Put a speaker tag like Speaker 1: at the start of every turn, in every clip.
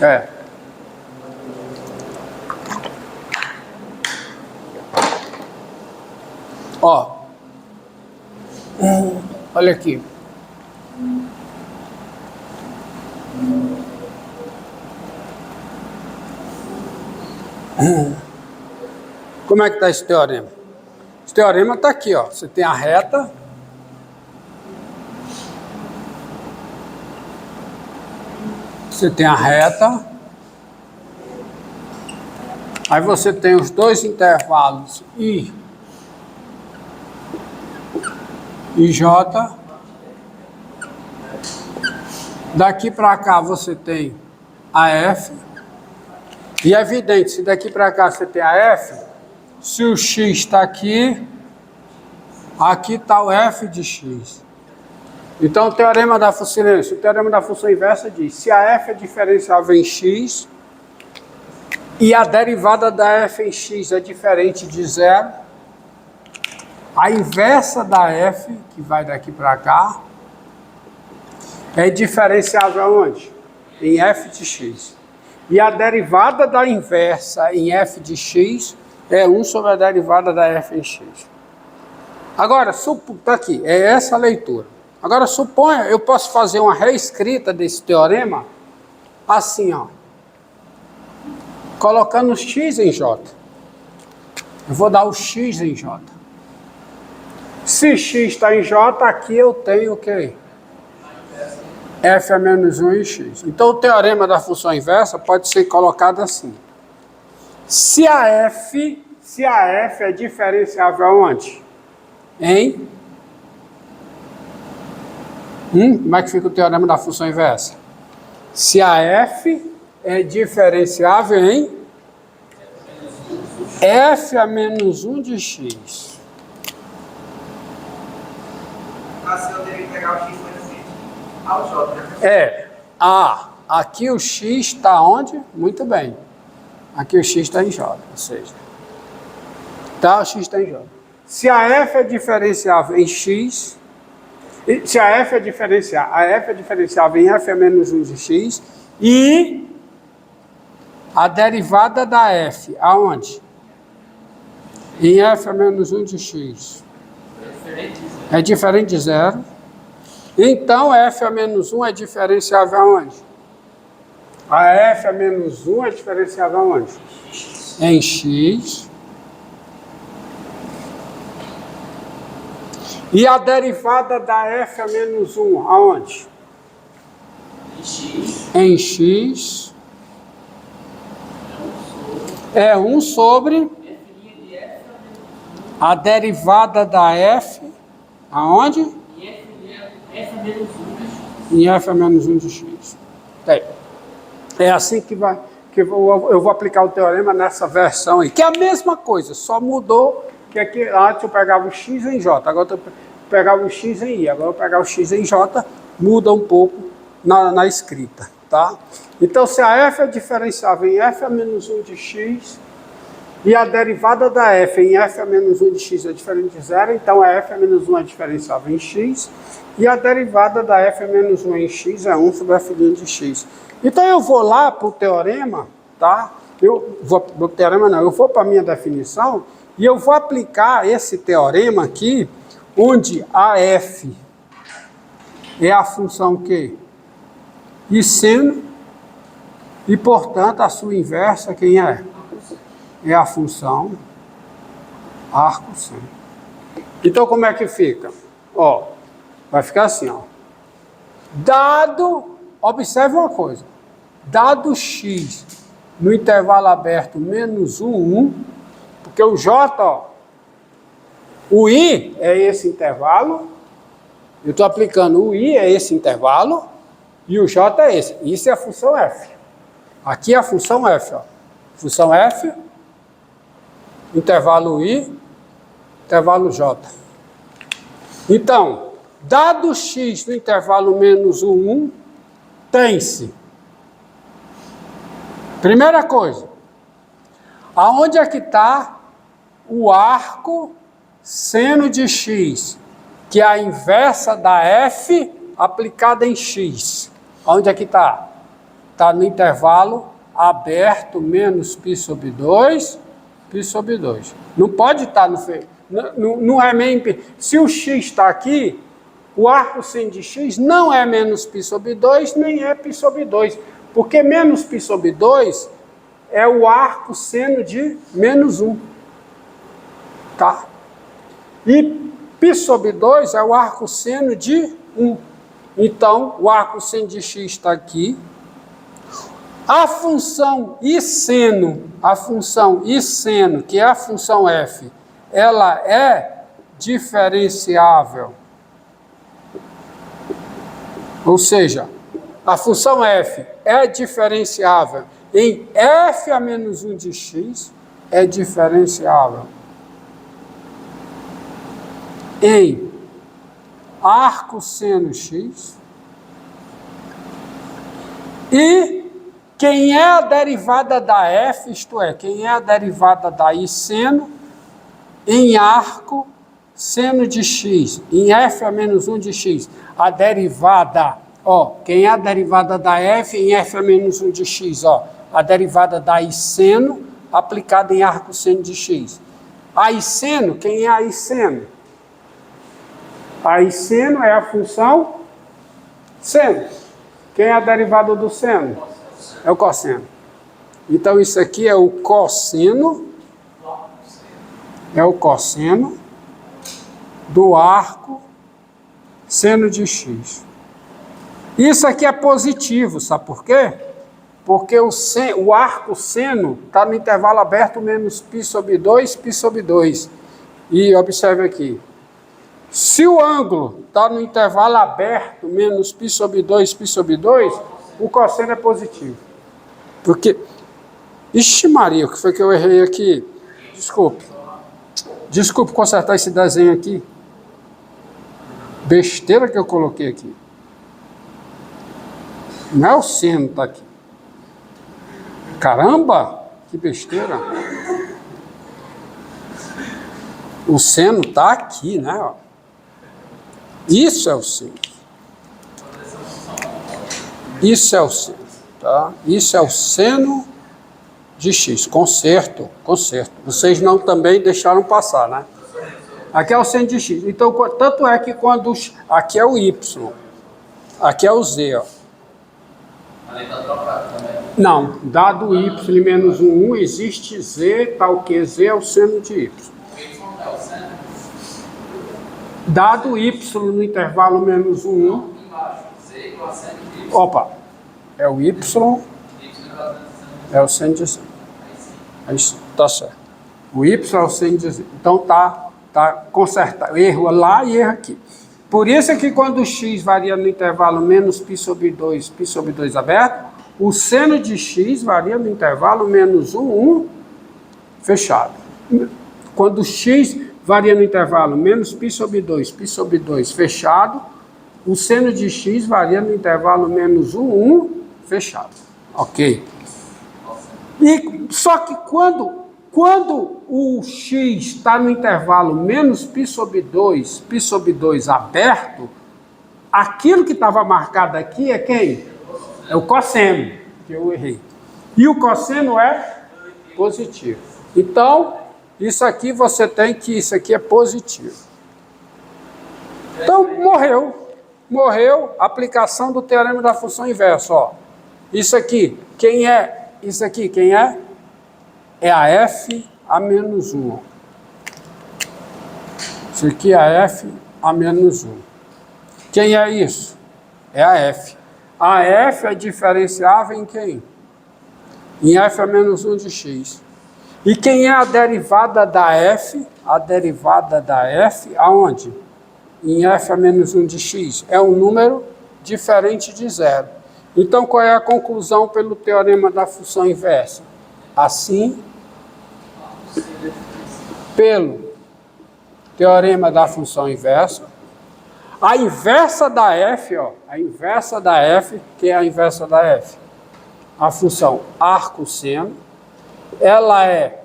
Speaker 1: É. Ó. Olha aqui. Como é que está esse teorema? Esse teorema está aqui, ó. Você tem a reta. Você tem a reta. Aí você tem os dois intervalos I e J. Daqui para cá você tem a F. E é evidente, se daqui para cá você tem a F, se o X está aqui, aqui está o F de X. Então o teorema da função, o teorema da função inversa diz, se a F é diferenciável em X e a derivada da F em X é diferente de zero, a inversa da F, que vai daqui para cá, é diferenciável onde? Em F de X. E a derivada da inversa em F de X é 1 sobre a derivada da F em X. Agora, tá aqui, é essa a leitura. Agora, suponha, eu posso fazer uma reescrita desse teorema assim, ó. Colocando X em J. Eu vou dar o X em J. Se X está em J, aqui eu tenho o quê? F é menos 1 em X. Então, o teorema da função inversa pode ser colocado assim. Se a F é diferenciável onde? Em? Como é que fica o teorema da função inversa? Se a F é diferenciável em F a menos 1 de X.
Speaker 2: Assim eu teria que pegar o X ao J, né?
Speaker 1: É. Aqui o X está onde? Muito bem. Aqui o X está em J, ou seja, tá, o X está em J. Se a F é diferenciável em X, se a F é diferenciável em F a menos 1 de X, e a derivada da F, aonde? Em F a menos 1 de X. É diferente de zero. Então, F a menos 1 é diferenciável aonde? A F a menos 1 é diferenciável aonde? Em X. E a derivada da F a menos 1, aonde? Em X. É 1 sobre a derivada da F, aonde? Em F a menos 1 de X. É assim que eu vou aplicar o teorema nessa versão aí, que é a mesma coisa, só mudou que aqui, antes eu pegava o X em J, agora eu pegava o X em I, agora eu pegar o X em J, muda um pouco na escrita, tá? Então, se a F é diferenciável em F a menos 1 de X, e a derivada da F em F a menos 1 de X é diferente de zero, então a F a menos 1 é diferenciável em X, e a derivada da F a menos 1 em X é 1 sobre F de X. Então eu vou lá para o teorema, tá? Eu vou para a minha definição, e eu vou aplicar esse teorema aqui, onde a F é a função Q e seno, e portanto a sua inversa quem é? É a função arco seno. Então como é que fica? Ó, vai ficar assim, ó. Observe uma coisa, dado x no intervalo aberto menos 1, 1, porque o j, ó, o i é esse intervalo, eu estou aplicando o i é esse intervalo, e o j é esse. Isso é a função f. Aqui é a função f, ó. Função f, intervalo i, intervalo j. Então, dado x no intervalo menos 1, 1, tem-se. Primeira coisa, aonde é que está o arco seno de x, que é a inversa da f aplicada em x? Onde é que está? está no intervalo aberto menos π sobre 2, π sobre 2. Não pode estar não é meio... Se o x está aqui, o arco seno de x não é menos π sobre 2, nem é π sobre 2. Porque menos π sobre 2 é o arco seno de menos 1. Tá? E π sobre 2 é o arco seno de 1. Então, o arco seno de x está aqui. A função I seno, que é a função f, ela é diferenciável. Ou seja, a função f é diferenciável em f a menos 1 de x, é diferenciável em arco seno x, e quem é a derivada da f, isto é, quem é a derivada da I seno, em arco seno de x, em f a menos 1 de x, a derivada, ó, quem é a derivada da f em f a menos 1 de x, ó, a derivada da I seno aplicada em arco seno de x. A I seno, quem é a I seno? A I seno é a função seno. Quem é a derivada do seno? É o cosseno. Então, isso aqui é o cosseno. É o cosseno do arco seno de x. Isso aqui é positivo, sabe por quê? Porque o arco seno está no intervalo aberto menos π sobre 2, π sobre 2. E observe aqui. Se o ângulo está no intervalo aberto menos π sobre 2, π sobre 2, o cosseno é positivo. Porque... Ixi Maria, o que foi que eu errei aqui? Desculpe consertar esse desenho aqui. Besteira que eu coloquei aqui. Não é o seno que está aqui. Caramba, que besteira. O seno está aqui, né? Isso é o seno. Isso é o seno, tá? Isso é o seno de x. Conserto. Vocês não também deixaram passar, né? Aqui é o seno de x. Então, tanto é que quando... Aqui é o y. Aqui é o z, ó.
Speaker 2: Ali está trocado também.
Speaker 1: Não, dado y menos 1, existe z, tal que z é o seno de y.
Speaker 2: O y é o seno?
Speaker 1: Dado y no intervalo menos 1,
Speaker 2: Embaixo, z igual a seno de y.
Speaker 1: opa, é o y,
Speaker 2: Y igual a seno
Speaker 1: é o seno de z. Aí tá certo. O y é o seno de z. Então tá consertado. Erro lá e erro aqui. Por isso é que quando o x varia no intervalo menos π sobre 2, π sobre 2 aberto, o seno de x varia no intervalo menos 1, 1 fechado. Quando o x varia no intervalo menos π sobre 2, π sobre 2 fechado, o seno de x varia no intervalo menos 1, 1 fechado. Ok? E, só que quando o x está no intervalo menos π sobre 2 aberto, aquilo que estava marcado aqui é quem? É o cosseno, que eu errei. E o cosseno é positivo. Então, isso aqui você tem que... Isso aqui é positivo. Então, morreu a aplicação do teorema da função inversa. Ó. Isso aqui, quem é? Isso aqui, quem é? É a f a menos 1. Isso aqui é a f a menos 1. Quem é isso? É a f. A f é diferenciável em quem? Em f a menos 1 de x. E quem é a derivada da f? A derivada da f aonde? Em f a menos 1 de x. É um número diferente de zero. Então, qual é a conclusão pelo teorema da função inversa? Assim, pelo teorema da função inversa, a inversa da f, ó, a inversa da f, que é a inversa da f? A função arco-seno, ela é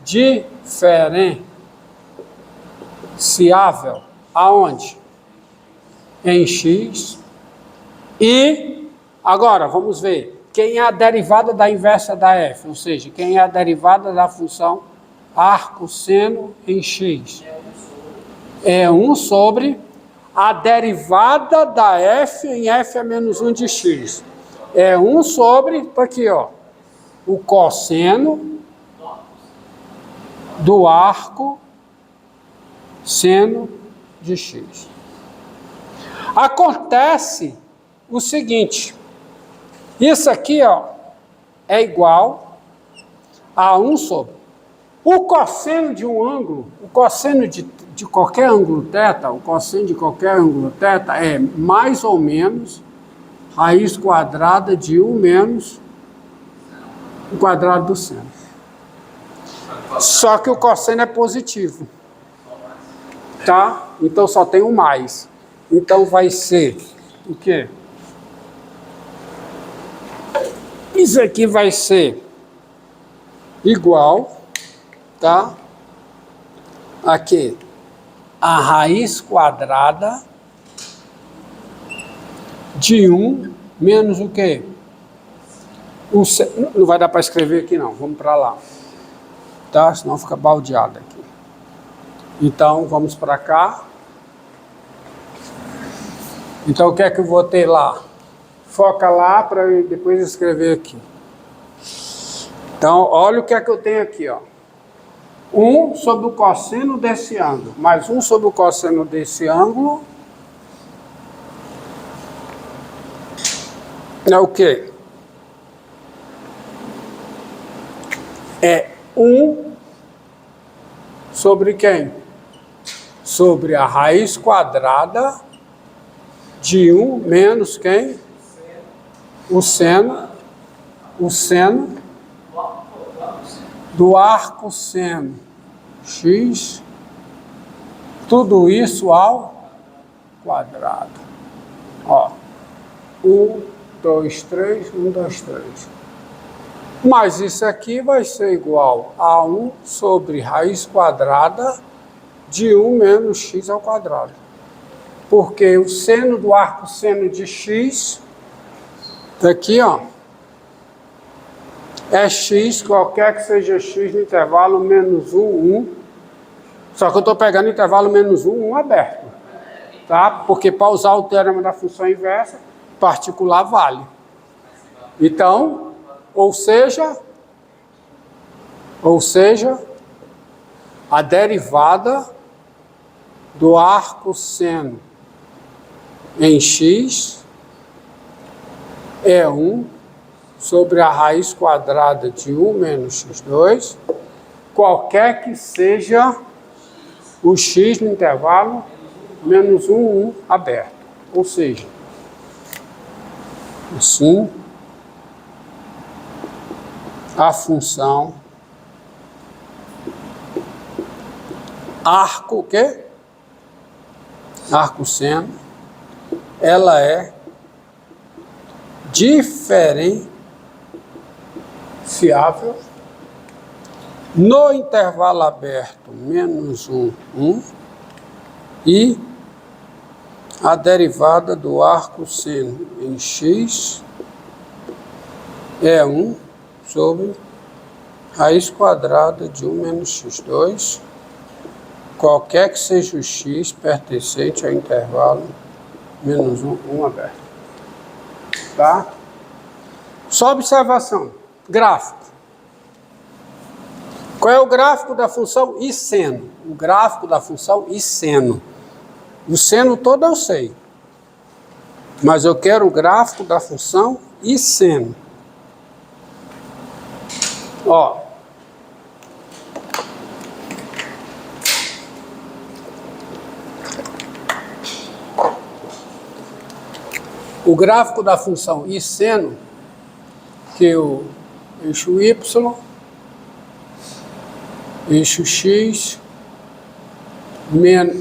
Speaker 1: diferenciável aonde? Em x, e Agora, vamos ver. Quem é a derivada da inversa da f? Ou seja, quem é a derivada da função arco seno em x? É 1 sobre a derivada da f em f a menos 1 de x. É 1 sobre, tá aqui, ó, o cosseno do arco seno de x. Acontece o seguinte, isso aqui, ó, é igual a 1 sobre o cosseno de um ângulo, o cosseno de qualquer ângulo θ, o cosseno de qualquer ângulo θ é mais ou menos raiz quadrada de 1 menos o quadrado do seno. Só que o cosseno é positivo, tá? Então só tem um mais. Então vai ser o quê? Isso aqui vai ser igual, tá? Aqui, a raiz quadrada de 1 menos o quê? Não vai dar para escrever aqui não, vamos para lá, tá? Senão fica baldeado aqui. Então, vamos para cá. Então, o que é que eu vou ter lá? Foca lá para eu depois escrever aqui. Então, olha o que é que eu tenho aqui, ó. 1 sobre o cosseno desse ângulo, mais 1 sobre o cosseno desse ângulo. É o quê? É 1 sobre quem? Sobre a raiz quadrada de 1 menos quem? O seno do arco seno x, tudo isso ao quadrado. Ó, 1, 2, 3, 1, 2, 3. Mas isso aqui vai ser igual a 1 sobre raiz quadrada de 1 menos x ao quadrado. Porque o seno do arco seno de x, tá aqui, ó, é x, qualquer que seja x no intervalo menos 1, 1. Só que eu estou pegando o intervalo menos 1, 1 aberto. Tá? Porque para usar o teorema da função inversa, particular vale. Então, ou seja, a derivada do arco seno em x é 1 sobre a raiz quadrada de 1 menos x2, qualquer que seja o x no intervalo menos 1, 1 aberto. Ou seja, assim, a função arco, o quê? Arco seno, ela é diferenciável no intervalo aberto menos 1, 1 e a derivada do arco seno em x é 1 sobre raiz quadrada de 1 menos x2, qualquer que seja o x pertencente ao intervalo menos 1, 1 aberto. Tá? Só observação. Gráfico. Qual é o gráfico da função e seno? O gráfico da função e seno. O seno todo eu sei. Mas eu quero o gráfico da função e seno. Ó. O gráfico da função e seno, que o eixo y, eixo x,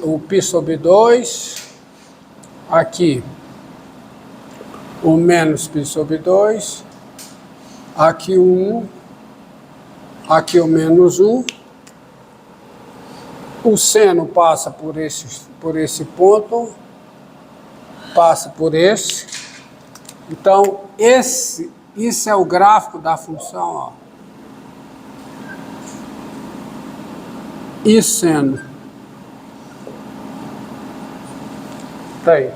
Speaker 1: o π sobre 2, aqui o menos π sobre 2, aqui o 1, aqui o menos 1, o seno passa por esse ponto, passa por esse, Então, isso é o gráfico da função, ó. E seno. Tá aí.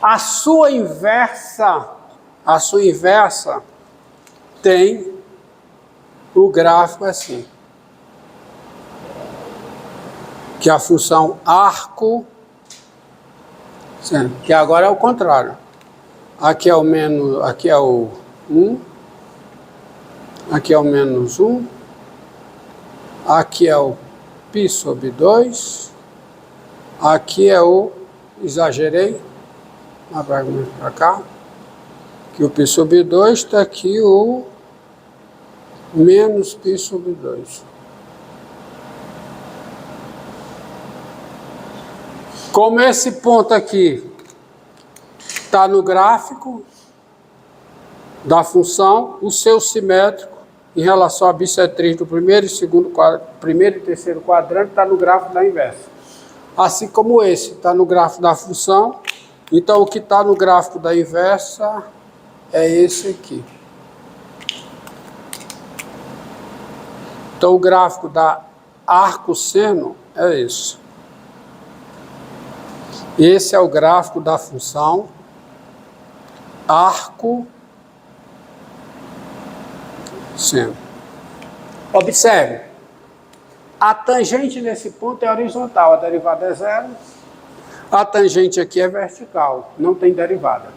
Speaker 1: A sua inversa tem o gráfico assim. Que é a função arco, seno, que agora é o contrário. Aqui é o menos, aqui é o 1, aqui é o menos 1, aqui é o π sobre 2, aqui é o, exagerei, para cá, que o π sobre 2 está aqui o menos π sobre 2. Como esse ponto aqui está no gráfico da função, o seu simétrico em relação à bissetriz do primeiro e terceiro quadrante está no gráfico da inversa. Assim como esse está no gráfico da função, então o que está no gráfico da inversa é esse aqui. Então o gráfico da arco-seno é esse. Esse é o gráfico da função arco seno. Observe, a tangente nesse ponto é horizontal, a derivada é zero. A tangente aqui é vertical, não tem derivada.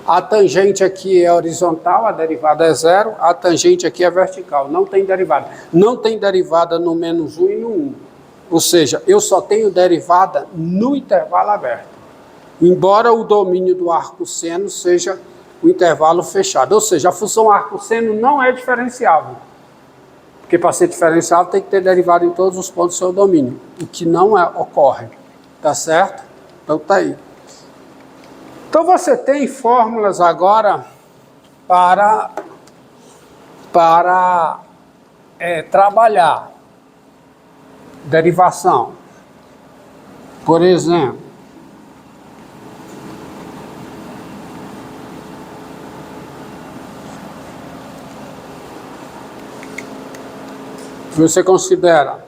Speaker 1: A tangente aqui é horizontal, a derivada é zero. A tangente aqui é vertical, não tem derivada. Não tem derivada no menos 1 e no 1. Ou seja, eu só tenho derivada no intervalo aberto. Embora o domínio do arco-seno seja o intervalo fechado. Ou seja, a função arco-seno não é diferenciável. Porque para ser diferenciável tem que ter derivada em todos os pontos do seu domínio. O que não ocorre. Tá certo? Então tá aí. Então você tem fórmulas agora para trabalhar. Derivação. Por exemplo, você considera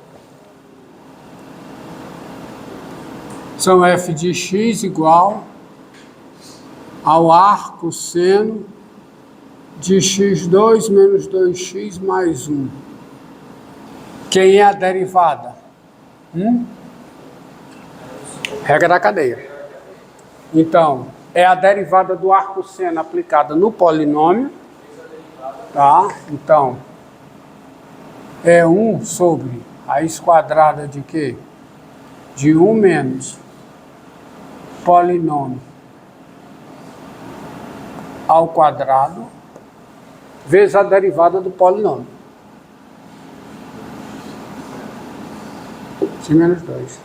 Speaker 1: são f de x igual ao arco seno de x2 menos 2x mais 1. Quem é a derivada? Regra da cadeia. Então, é a derivada do arco seno aplicada no polinômio. Tá? Então, é 1 sobre raiz quadrada de quê? De 1 menos polinômio ao quadrado vezes a derivada do polinômio. X menos 2.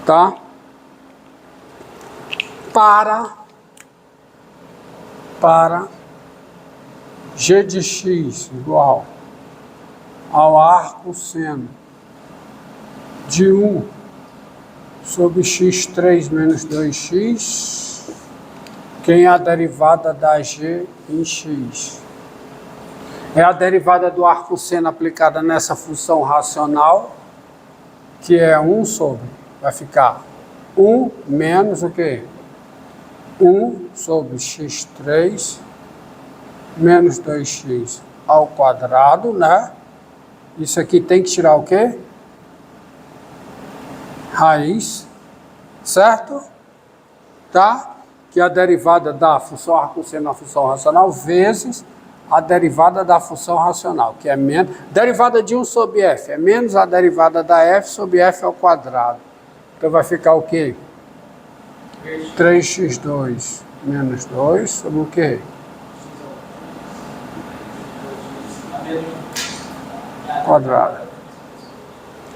Speaker 1: Tá? Para g de x igual ao arco seno de 1 sobre x3 menos 2x, quem é a derivada da g em x? É a derivada do arco seno aplicada nessa função racional, que é 1 sobre, vai ficar 1 menos o quê? 1 sobre x3 menos 2x ao quadrado, né? Isso aqui tem que tirar o quê? Raiz, certo? Tá? Que é a derivada da função arco-seno na função racional vezes a derivada da função racional, que é menos... Derivada de 1 sobre f é menos a derivada da f sobre f ao quadrado. Então vai ficar o quê? 3x2 menos 2 sobre o quê? Quadrado.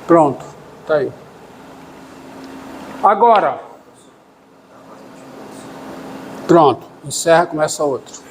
Speaker 1: Pronto, tá aí. Agora, pronto, encerra, começa outro.